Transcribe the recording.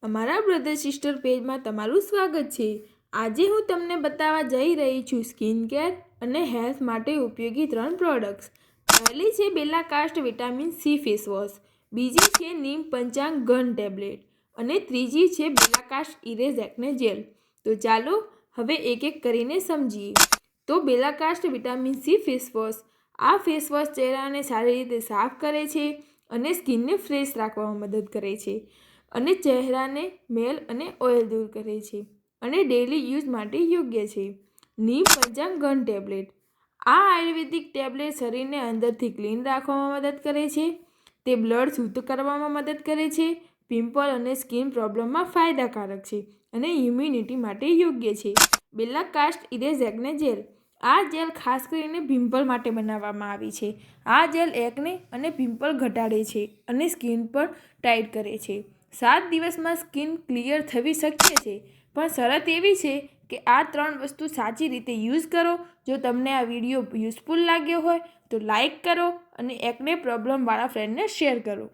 અમારા brother sister પેજમાં તમારું સ્વાગત છે। આજે હું તમને બતાવવા જઈ રહી છું સ્કિન કેર અને હેલ્થ માટે ઉપયોગી 3 પ્રોડક્ટ્સ। પહેલી છે બેલાકાસ્ટ વિટામિન સી ફેસ વોશ, બીજી છે નીમ પંચાંગ ઘન ટેબ્લેટ અને ત્રીજી છે બેલાકાસ્ટ ઇરેઝ એક્ને જેલ। તો ચાલો હવે એક એક કરીને સમજીએ। તો બેલાકાસ્ટ વિટામિન સી ફેસ વોશ, આ ફેસ વોશ ચહેરાને સારી રીતે સાફ કરે છે અને સ્કિનને ફ્રેશ રાખવામાં મદદ કરે છે અને ચહેરાને મેલ અને ઓઇલ દૂર કરે છે અને ડેઇલી યુઝ માટે યોગ્ય છે। નીમ પંચાંગ ઘન ટેબ્લેટ, આ આયુર્વેદિક ટેબ્લેટ શરીરને અંદરથી ક્લીન રાખવામાં મદદ કરે છે। તે બ્લડ શુદ્ધ કરવામાં મદદ કરે છે, પિમ્પલ અને સ્કિન પ્રોબ્લેમમાં ફાયદાકારક છે અને ઇમ્યુનિટી માટે યોગ્ય છે। બેલાકાસ્ટ ઇરેઝ એક્ને જેલ, આ જેલ ખાસ કરીને પિમ્પલ માટે બનાવવામાં આવી છે। આ જેલ એક્ને અને પિમ્પલ ઘટાડે છે અને સ્કિન પર ટાઇટ કરે છે। 7 દિવસમાં સ્કિન ક્લિયર થવી શક્ય છે, પણ શરત એવી છે કે આ 3 વસ્તુ સાચી રીતે યુઝ કરો। જો તમને આ વિડીયો યુઝફુલ લાગ્યો હોય તો લાઇક કરો અને એક્ને પ્રોબ્લેમવાળા ફ્રેન્ડને શેર કરો।